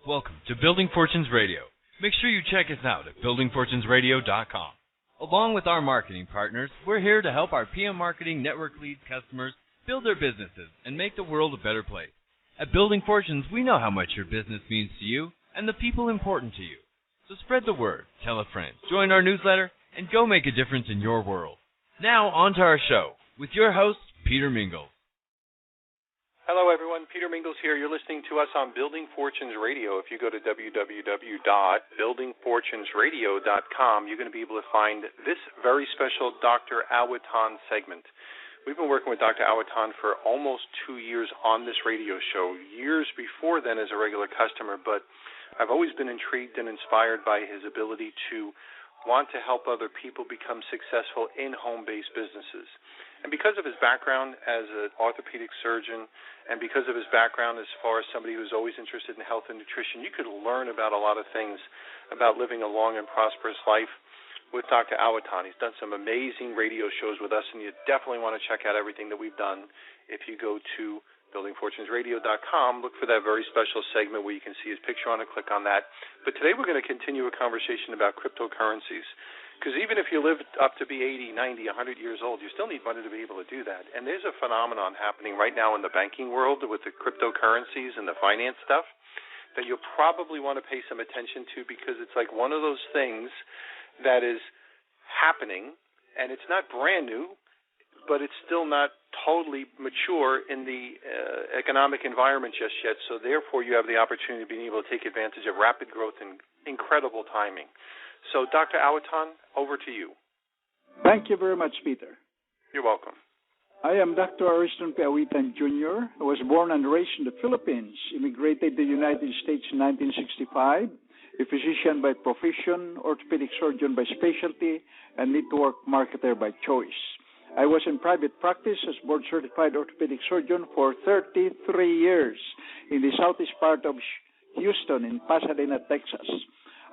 Welcome to Building Fortunes Radio. Make sure you check us out at buildingfortunesradio.com. Along with our marketing partners, we're here to help our PM Marketing Network Lead customers build their businesses and make the world a better place. At Building Fortunes, we know how much your business means to you and the people important to you. So spread the word, tell a friend, join our newsletter, and go make a difference in your world. Now, on to our show with your host, Peter Mingles. Hello, everyone. Peter Mingles here. You're listening to us on Building Fortunes Radio. If you go to www.buildingfortunesradio.com, you're going to be able to find this very special Dr. Awitan segment. We've been working with Dr. Awitan for almost 2 years on this radio show, years before then as a regular customer, but I've always been intrigued and inspired by his ability to want to help other people become successful in home-based businesses. And because of his background as an orthopedic surgeon and because of his background as far as somebody who's always interested in health and nutrition, you could learn about a lot of things about living a long and prosperous life with Dr. Awitan. He's done some amazing radio shows with us, and you definitely want to check out everything that we've done. If you go to buildingfortunesradio.com, look for that very special segment where you can see his picture on it, click on that. But today we're going to continue a conversation about cryptocurrencies. Because even if you live up to be 80, 90, 100 years old, you still need money to be able to do that. And there's a phenomenon happening right now in the banking world with the cryptocurrencies and the finance stuff that you'll probably want to pay some attention to, because it's like one of those things that is happening, and it's not brand new, but it's still not totally mature in the economic environment just yet. So therefore, you have the opportunity of being able to take advantage of rapid growth and incredible timing. So, Dr. Awitan, over to you. Thank you very much, Peter. You're welcome. I am Dr. Ariston Awitan, Jr. I was born and raised in the Philippines, immigrated to the United States in 1965, a physician by profession, orthopedic surgeon by specialty, and network marketer by choice. I was in private practice as board-certified orthopedic surgeon for 33 years in the southeast part of Houston in Pasadena, Texas.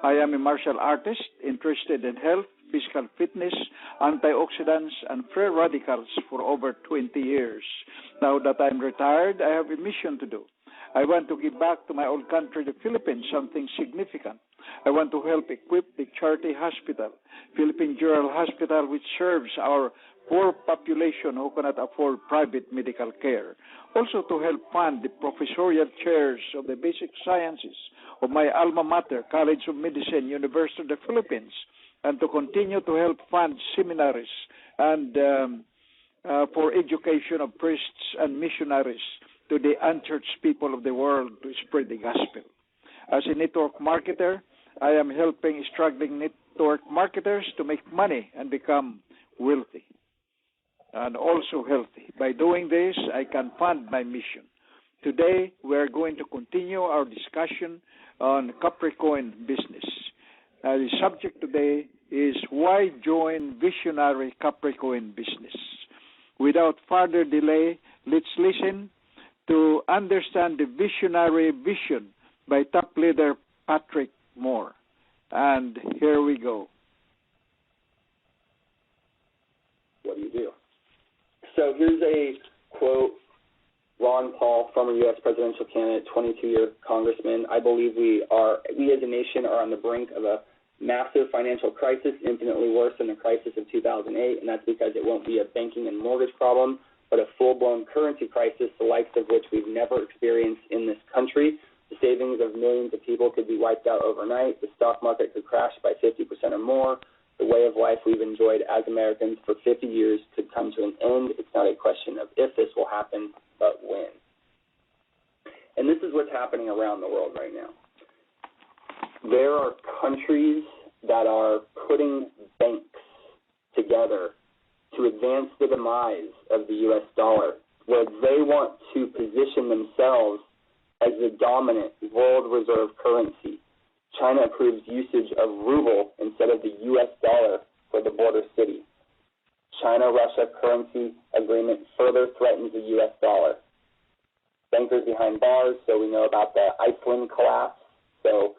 I am a martial artist interested in health, physical fitness, antioxidants, and free radicals for over 20 years. Now that I'm retired, I have a mission to do. I want to give back to my old country, the Philippines, something significant. I want to help equip the charity hospital, Philippine General Hospital, which serves our poor population who cannot afford private medical care. Also to help fund the professorial chairs of the basic sciences of my alma mater, College of Medicine, University of the Philippines, and to continue to help fund seminaries and for education of priests and missionaries to the unchurched people of the world to spread the gospel. As a network marketer, I am helping struggling network marketers to make money and become wealthy and also healthy. By doing this, I can fund my mission. Today, we are going to continue our discussion on Capricorn business. The subject today is why join Vizionary Capricorn business. Without further delay, let's listen to understand the Visionary Vision by top leader Patrick Moore. And here we go. What do you do? So here's a quote, Ron Paul, former U.S. presidential candidate, 22-year congressman. I believe we as a nation are on the brink of a massive financial crisis, infinitely worse than the crisis of 2008, and that's because it won't be a banking and mortgage problem, but a full-blown currency crisis, the likes of which we've never experienced in this country. The savings of millions of people could be wiped out overnight. The stock market could crash by 50% or more. The way of life we've enjoyed as Americans for 50 years could come to an end. It's not a question of if this will happen, but when. And this is what's happening around the world right now. There are countries that are putting banks together to advance the demise of the U.S. dollar, where they want to position themselves as the dominant world reserve currency. China approves usage of ruble instead of the U.S. dollar for the border city. China-Russia currency agreement further threatens the U.S. dollar. Bankers behind bars, so we know about the Iceland collapse. So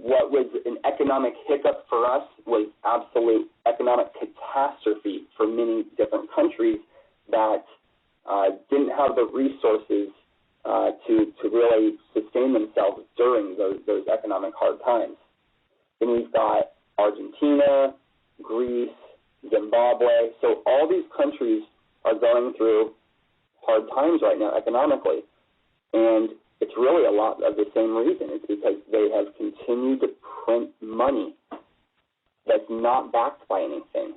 what was an economic hiccup for us was absolute economic catastrophe for many different countries that didn't have the resources to really sustain themselves during those economic hard times. Then we've got Argentina, Greece, Zimbabwe. So all these countries are going through hard times right now economically. And it's really a lot of the same reason. It's because they have continued to print money that's not backed by anything.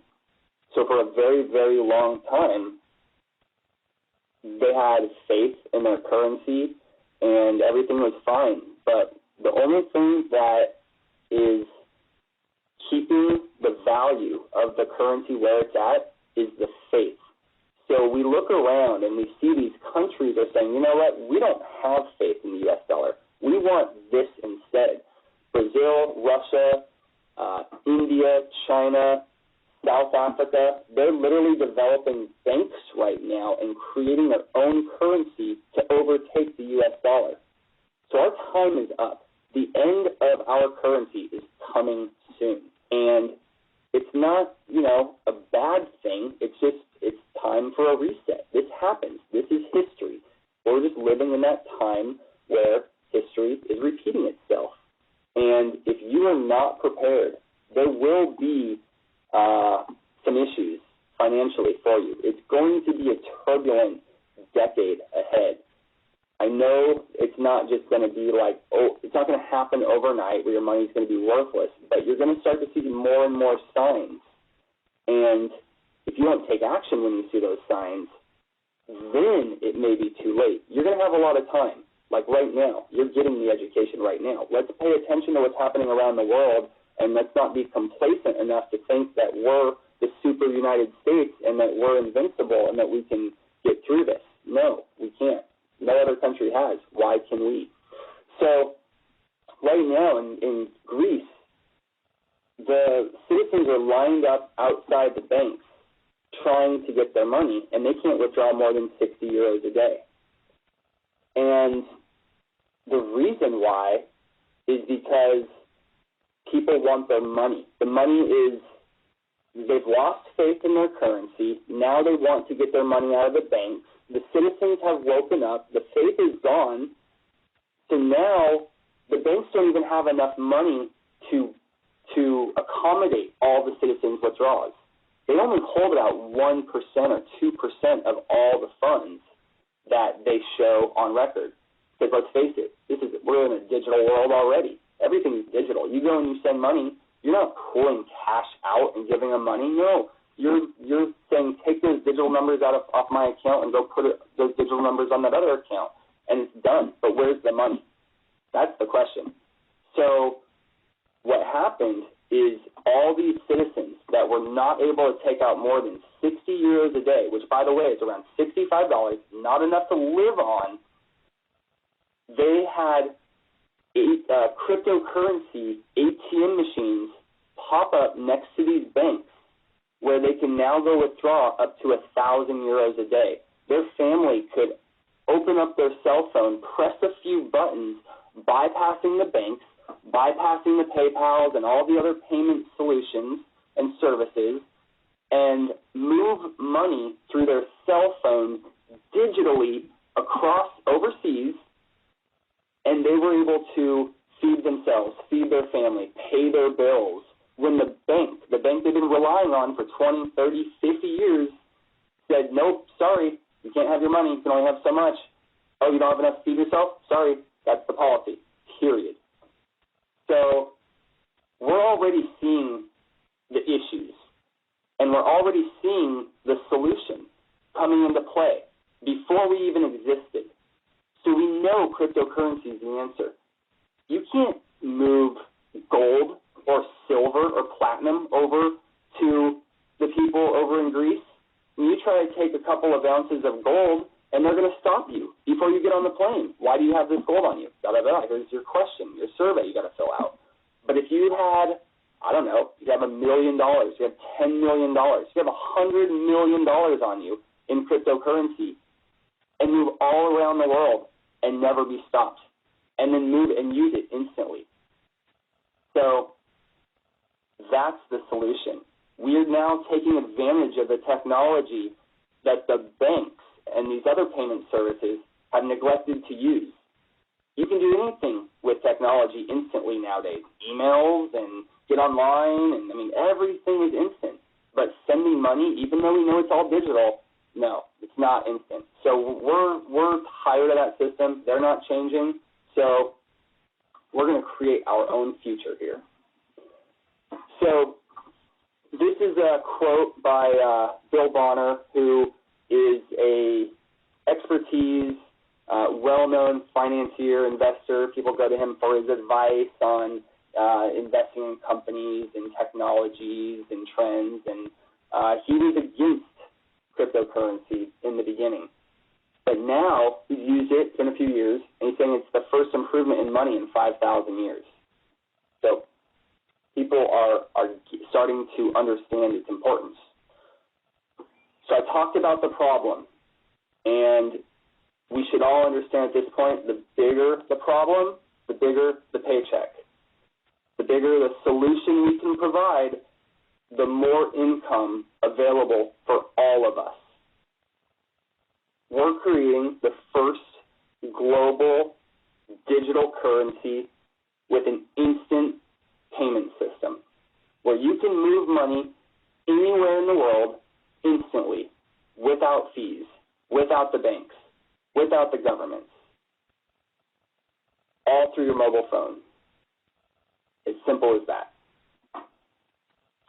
So for a very, very long time, they had faith in their currency and everything was fine. But the only thing that is keeping the value of the currency where it's at is the faith. So we look around and we see these countries are saying, you know what, we don't have faith in the U.S. dollar. We want this instead. Brazil, Russia, India, China, South Africa, they're literally developing banks right now and creating their own currency to overtake the U.S. dollar. So our time is up. The end of our currency is coming soon. And it's not, a bad thing. It's just, it's time for a reset. This happens. This is history. We're just living in that time where history is repeating itself. And if you are not prepared, there will be some issues financially for you. It's going to be a turbulent decade ahead. I know it's not just going to be like, it's not going to happen overnight where your money is going to be worthless, but you're going to start to see more and more signs. And if you don't take action when you see those signs, then it may be too late. You're going to have a lot of time. Like right now, you're getting the education right now. Let's pay attention to what's happening around the world, and let's not be complacent enough to think that we're the super United States and that we're invincible and that we can get through this. No, we can't. No other country has. Why can we? So right now in Greece, the citizens are lined up outside the banks trying to get their money, and they can't withdraw more than 60 euros a day. And the reason why is because people want their money. The money is, they've lost faith in their currency. Now they want to get their money out of the banks. The citizens have woken up. The faith is gone. So now the banks don't even have enough money to accommodate all the citizens' withdrawals. They only hold about 1% or 2% of all the funds that they show on record. Because let's face it, we're in a digital world already. Everything is digital. You go and you send money, you're not pulling cash out and giving them money. No, you're saying take those digital numbers off my account and go put those digital numbers on that other account, and it's done. But where's the money? That's the question. So what happened is all these citizens that were not able to take out more than 60 euros a day, which, by the way, is around $65, not enough to live on, they had cryptocurrency ATM machines pop up next to these banks where they can now go withdraw up to 1,000 euros a day. Their family could open up their cell phone, press a few buttons, bypassing the banks, bypassing the PayPals and all the other payment solutions and services, and move money through their cell phone digitally across overseas, and they were able to feed themselves, feed their family, pay their bills. When the bank they've been relying on for 20, 30, 50 years said, nope, sorry, you can't have your money, you can only have so much. Oh, you don't have enough to feed yourself? Sorry, that's the policy, period. So we're already seeing the issues, and we're already seeing the solution coming into play before we even existed. So we know cryptocurrency is the answer. You can't move gold or silver or platinum over to the people over in Greece. When you try to take a couple of ounces of gold, and they're going to stop you before you get on the plane. Why do you have this gold on you? Blah, blah, blah. Here's your question, your survey you got to fill out. But if you had, I don't know, you have $1 million, you have $10 million, you have $100 million on you in cryptocurrency, and move all around the world and never be stopped, and then move and use it instantly. So that's the solution. We are now taking advantage of the technology that the banks and these other payment services have neglected to use. You can do anything with technology instantly nowadays. Emails and get online, and everything is instant. But sending money, even though we know it's all digital, no, it's not instant. So we're tired of that system. They're not changing. So we're going to create our own future here. So this is a quote by Bill Bonner, who is a expertise, well-known financier, investor. People go to him for his advice on investing in companies and technologies and trends. And he was against cryptocurrency in the beginning. But now he's used it, it's been a few years, and he's saying it's the first improvement in money in 5,000 years. So people are starting to understand its importance. So I talked about the problem, and we should all understand at this point, the bigger the problem, the bigger the paycheck. The bigger the solution we can provide, the more income available for all of us. We're creating the first global digital currency with an instant payment system where you can move money anywhere in the world instantly, without fees, without the banks, without the governments, all through your mobile phone. As simple as that.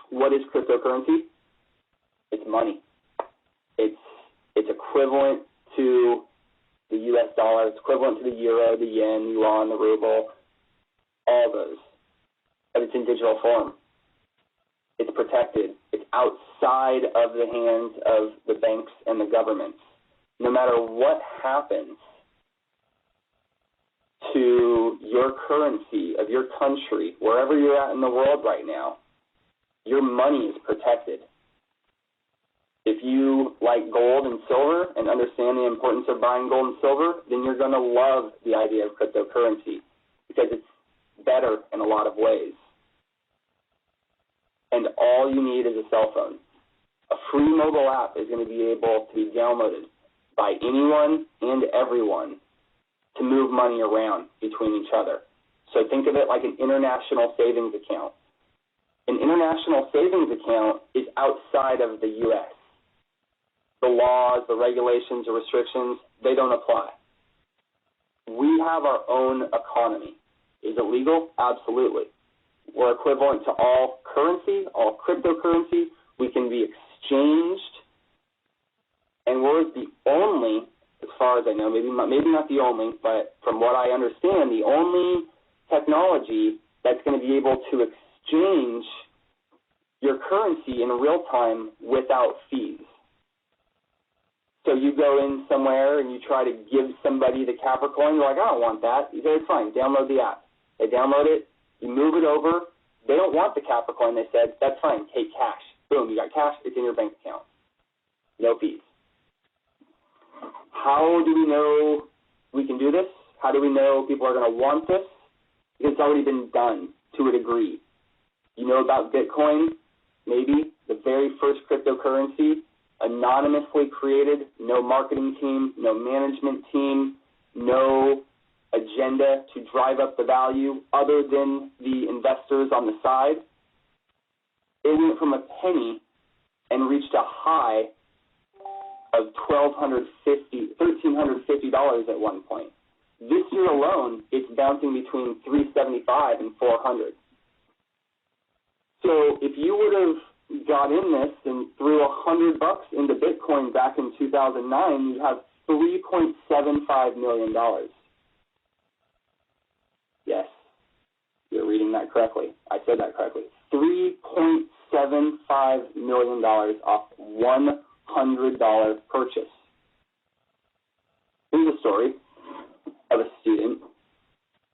What is cryptocurrency? It's money. It's equivalent to the U.S. dollar. It's equivalent to the euro, the yen, the yuan, the ruble, all those. But it's in digital form. It's protected. It's outside of the hands of the banks and the governments. No matter what happens to your currency of your country, wherever you're at in the world right now, your money is protected. If you like gold and silver and understand the importance of buying gold and silver, then you're going to love the idea of cryptocurrency because it's better in a lot of ways. And all you need is a cell phone. A free mobile app is going to be able to be downloaded by anyone and everyone to move money around between each other. So think of it like an international savings account. An international savings account is outside of the U.S. The laws, the regulations, the restrictions, they don't apply. We have our own economy. Is it legal? Absolutely. We're equivalent to all currency, all cryptocurrency. We can be exchanged, and we're the only, as far as I know, maybe not the only, but from what I understand, the only technology that's going to be able to exchange your currency in real time without fees. So you go in somewhere and you try to give somebody the Capricorn, you're like, I don't want that. You say, it's fine, download the app. They download it, you move it over. They don't want the Capricorn. They said, that's fine, take cash. Boom, you got cash, it's in your bank account. No fees. How do we know we can do this? How do we know people are going to want this? Because it's already been done to a degree. You know about Bitcoin? Maybe the very first cryptocurrency, anonymously created, no marketing team, no management team, no agenda to drive up the value other than the investors on the side. It went from a penny and reached a high of $1,350 at one point. This year alone, it's bouncing between $375 and $400. So if you would have got in this and threw $100 into Bitcoin back in 2009, you'd have $3.75 million. Yes, you're reading that correctly. I said that correctly. $3.75 million off $100 purchase. Here's a story of a student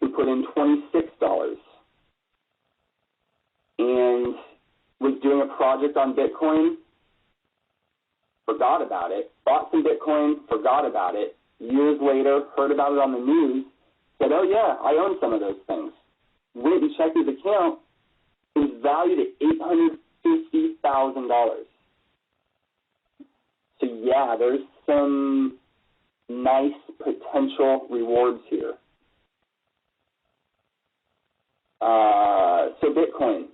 who put in $26 and was doing a project on Bitcoin, forgot about it, bought some Bitcoin, forgot about it. Years later, heard about it on the news, said, oh yeah, I own some of those things. Went and checked his account. It was valued at $850,000. So yeah, there's some nice potential rewards here. So Bitcoin,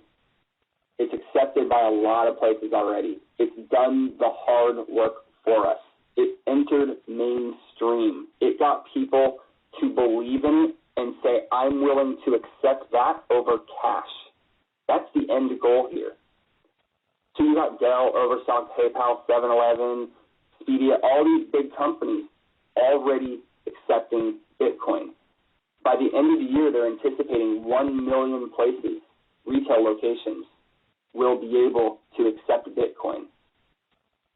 it's accepted by a lot of places already. It's done the hard work for us. It entered mainstream. It got people to believe in it and say, I'm willing to accept that over cash. That's the end goal here. So you got Dell, Overstock, PayPal, 7-Eleven, Expedia, all these big companies already accepting Bitcoin. By the end of the year, they're anticipating 1 million places, retail locations, will be able to accept Bitcoin.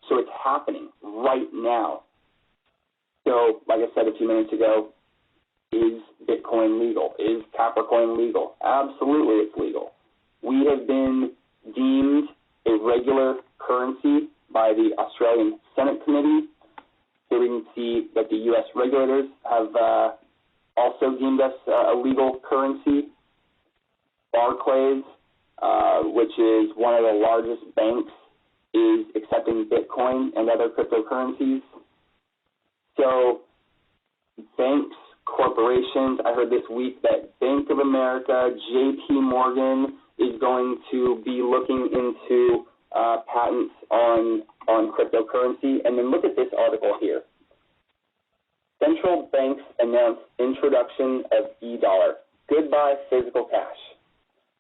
So it's happening right now. So, like I said a few minutes ago, is Bitcoin legal? Is Capricoin legal? Absolutely it's legal. We have been deemed a regular currency by the Australian Senate Committee. Here we can see that the U.S. regulators have also deemed us a legal currency. Barclays, which is one of the largest banks, is accepting Bitcoin and other cryptocurrencies. So banks, corporations, I heard this week that Bank of America, J.P. Morgan is going to be looking into patents on cryptocurrency. And then look at this article here. Central banks announce introduction of e-dollar. Goodbye physical cash.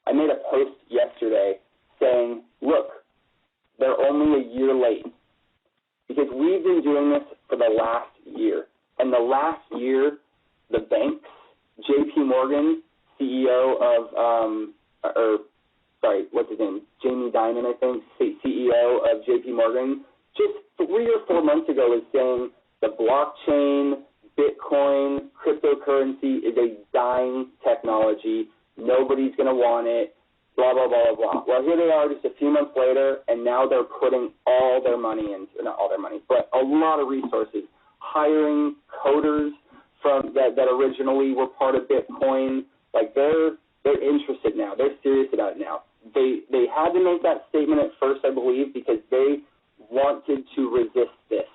I made a post yesterday saying, look, they're only a year late because we've been doing this for the last year. And the last year, the banks, J.P. Morgan, CEO of, what's his name? Jamie Dimon, I think, CEO of J.P. Morgan, just 3 or 4 months ago was saying the blockchain, Bitcoin, cryptocurrency is a dying technology. Nobody's going to want it, blah, blah, blah, blah. Well, here they are just a few months later, and now they're putting all their money into, not all their money, but a lot of resources, hiring coders from that originally were part of Bitcoin. Like, they're interested now. They're serious about it now. They had to make that statement at first, I believe, because they wanted to resist this.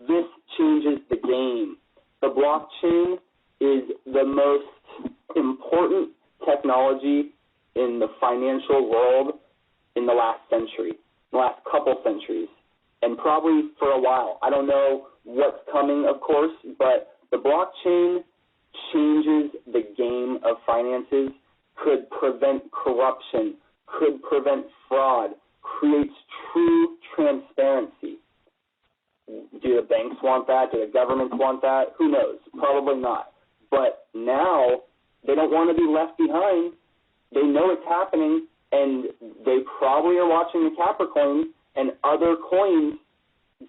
This changes the game. The blockchain is the most important technology in the financial world in the last century, the last couple centuries, and probably for a while. I don't know what's coming, of course, but the blockchain changes the game of finances, could prevent corruption, could prevent fraud, creates true transparency. Do the banks want that? Do the governments want that? Who knows? Probably not. But now they don't want to be left behind. They know it's happening, and they probably are watching the Capricoin and other coins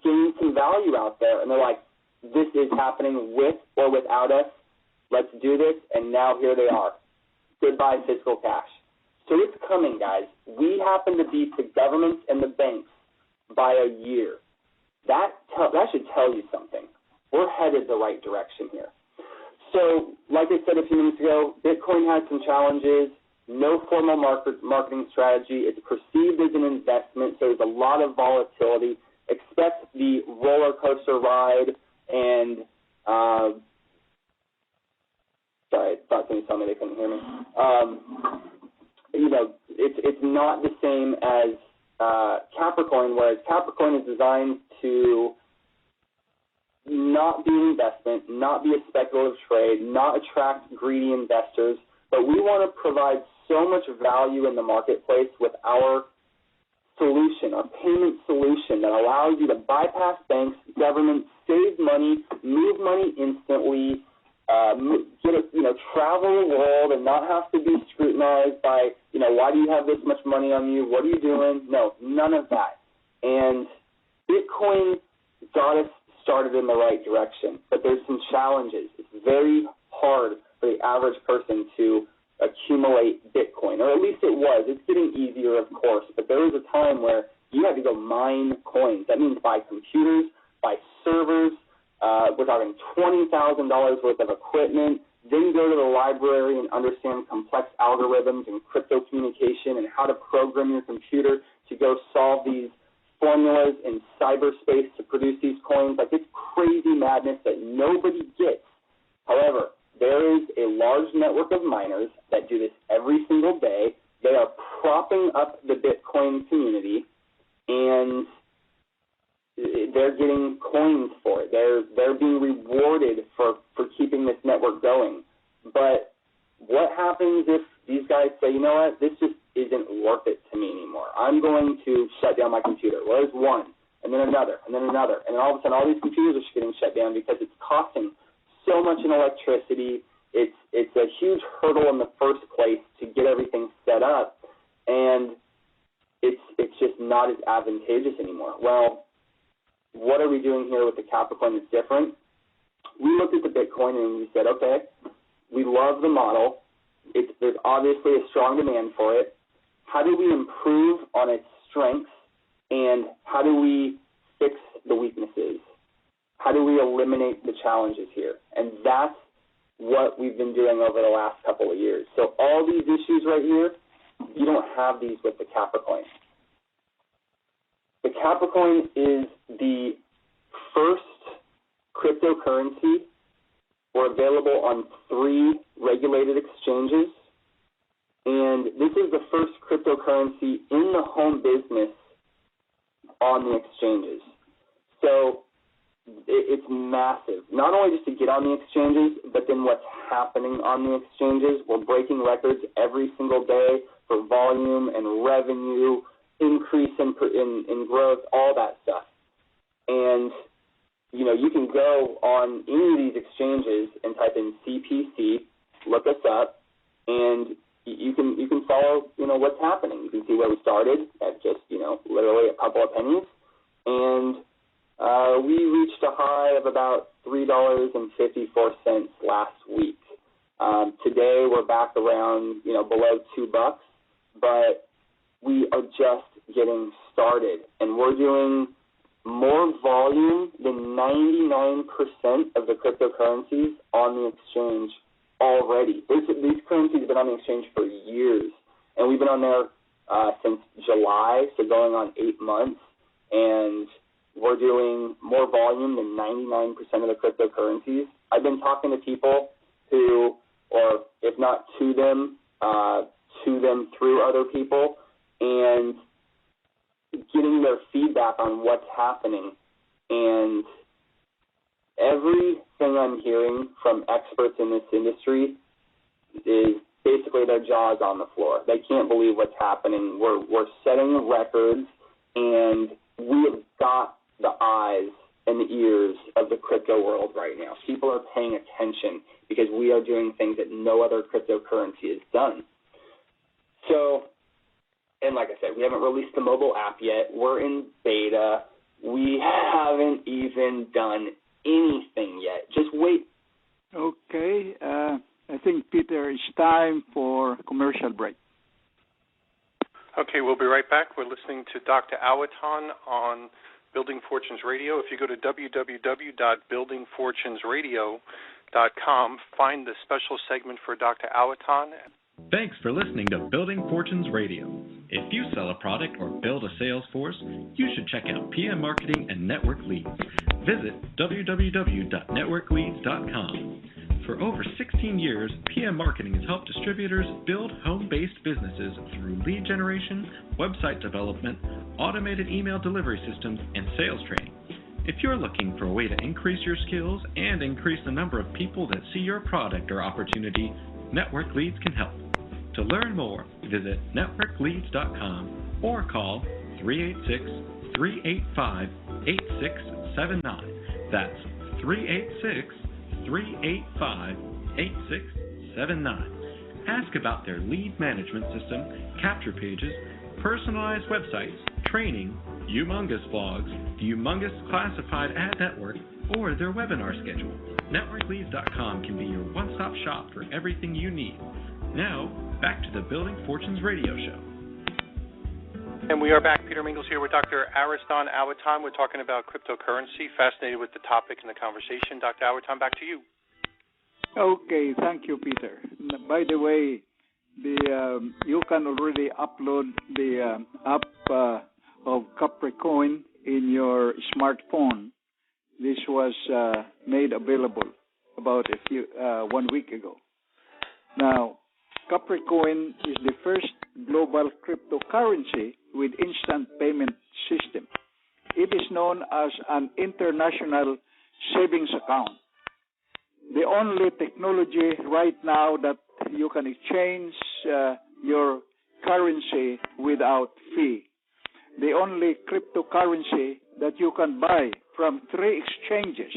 gain some value out there. And they're like, this is happening with or without us. Let's do this. And now here they are. Goodbye physical cash. So it's coming, guys. We happen to beat the governments and the banks by a year. That should tell you something. We're headed the right direction here. So, like I said a few minutes ago, Bitcoin has some challenges. No formal marketing strategy. It's perceived as an investment, so there's a lot of volatility. Expect the roller coaster ride and sorry, I thought somebody told me they couldn't hear me. It's not the same as Capricoin, whereas Capricoin is designed to not be an investment, not be a speculative trade, not attract greedy investors, but we want to provide so much value in the marketplace with our solution, our payment solution that allows you to bypass banks, governments, save money, move money instantly, travel the world and not have to be scrutinized by, why do you have this much money on you? What are you doing? No, none of that. And Bitcoin got us started in the right direction, but there's some challenges. It's very hard for the average person to accumulate Bitcoin, or at least it was. It's getting easier, of course, but there was a time where you had to go mine coins. That means buy computers, buy servers. We're talking $20,000 worth of equipment, then go to the library and understand complex algorithms and crypto communication and how to program your computer to go solve these formulas in cyberspace to produce these coins. Like, it's crazy madness that nobody gets. However, there is a large network of miners that do this every single day. They are propping up the Bitcoin community, and they're getting coins for it. They're being rewarded for keeping this network going. But what happens if these guys say, you know what, this just isn't worth it to me anymore? I'm going to shut down my computer. Well, there's one, and then another, and then another. And then all of a sudden, all these computers are getting shut down because it's costing so much in electricity. It's a huge hurdle in the first place to get everything set up, and it's just not as advantageous anymore. Well, what are we doing here with the Capricorn that's different? We looked at the Bitcoin and we said, okay, we love the model. There's obviously a strong demand for it. How do we improve on its strengths, and how do we fix the weaknesses? How do we eliminate the challenges here? And that's what we've been doing over the last couple of years. So all these issues right here, you don't have these with the Capricorn. The Capricorn is the first cryptocurrency. We're available on 3 regulated exchanges, and this is the first cryptocurrency in the home business on the exchanges. So it's massive, not only just to get on the exchanges, but then what's happening on the exchanges. We're breaking records every single day for volume and revenue, increase in growth, all that stuff. And you know, you can go on any of these exchanges and type in CPC, look us up, and you can follow, you know, what's happening. You can see where we started at just, you know, literally a couple of pennies, and we reached a high of about $3.54 last week. Today we're back around, you know, below $2, but we are just getting started, and we're doing more volume than 99% of the cryptocurrencies on the exchange already. These currencies have been on the exchange for years, and we've been on there since July, so going on 8 months, and we're doing more volume than 99% of the cryptocurrencies. I've been talking to people who, or if not to them through other people, and getting their feedback on what's happening. And everything I'm hearing from experts in this industry is basically their jaws on the floor. They can't believe what's happening. We're setting records, and we have got the eyes and the ears of the crypto world right now. People are paying attention because we are doing things that no other cryptocurrency has done. So, and like I said, we haven't released the mobile app yet. We're in beta. We haven't even done anything yet. Just wait. Okay. I think, Peter, it's time for a commercial break. Okay, we'll be right back. We're listening to Dr. Awitan on Building Fortunes Radio. If you go to www.buildingfortunesradio.com, find the special segment for Dr. Awitan. Thanks for listening to Building Fortunes Radio. If you sell a product or build a sales force, you should check out PM Marketing and Network Leads. Visit www.networkleads.com. For over 16 years, PM Marketing has helped distributors build home-based businesses through lead generation, website development, automated email delivery systems, and sales training. If you're looking for a way to increase your skills and increase the number of people that see your product or opportunity, Network Leads can help. To learn more, visit networkleads.com or call 386-385-8679. That's 386-385-8679. Ask about their lead management system, capture pages, personalized websites, training, humongous blogs, the humongous classified ad network, or their webinar schedule. NetworkLeads.com can be your one-stop shop for everything you need. Now, back to the Building Fortunes Radio Show. And we are back. Peter Mingles here with Dr. Ariston Awitan. We're talking about cryptocurrency. Fascinated with the topic and the conversation. Dr. Awitan, back to you. Okay, thank you, Peter. By the way, you can already upload the app of Capricorn in your smartphone. This was made available about 1 week ago. Now, Capricorn is the first global cryptocurrency with instant payment system. It is known as an international savings account. The only technology right now that you can exchange your currency without fee. The only cryptocurrency that you can buy from 3 exchanges,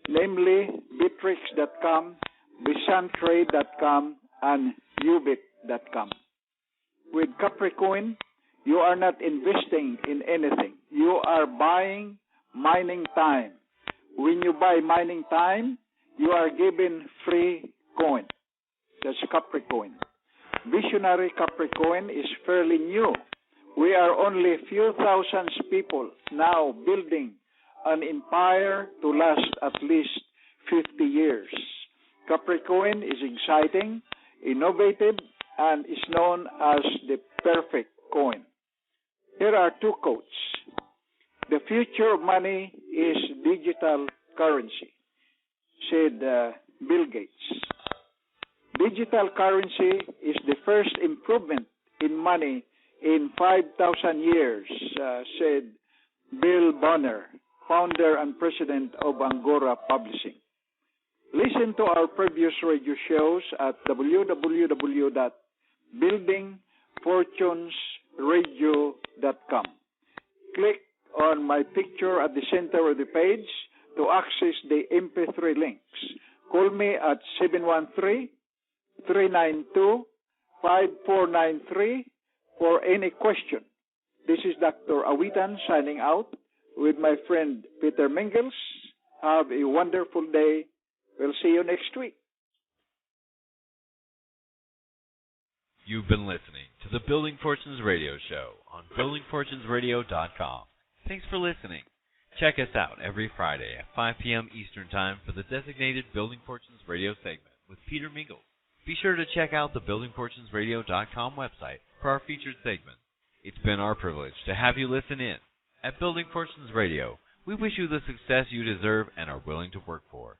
namely Bittrex.com, Bisantrade.com, and Ubit.com. With Capricorn, you are not investing in anything. You are buying mining time. When you buy mining time, you are given free coin. That's Capricorn. Vizionary Capricorn is fairly new. We are only a few thousands people now building an empire to last at least 50 years. Capricorn is exciting, innovative, and is known as the perfect coin. Here are 2 quotes. The future of money is digital currency, said Bill Gates. Digital currency is the first improvement in money in 5,000 years, said Bill Bonner, founder and president of Angora Publishing. Listen to our previous radio shows at www.buildingfortunesradio.com. Click on my picture at the center of the page to access the MP3 links. Call me at 713-392-5493 for any question. This is Dr. Awitan signing out with my friend Peter Mingles. Have a wonderful day. We'll see you next week. You've been listening to the Building Fortunes Radio Show on buildingfortunesradio.com. Thanks for listening. Check us out every Friday at 5 p.m. Eastern Time for the designated Building Fortunes Radio segment with Peter Mingles. Be sure to check out the buildingfortunesradio.com website for our featured segments. It's been our privilege to have you listen in. At Building Fortunes Radio, we wish you the success you deserve and are willing to work for.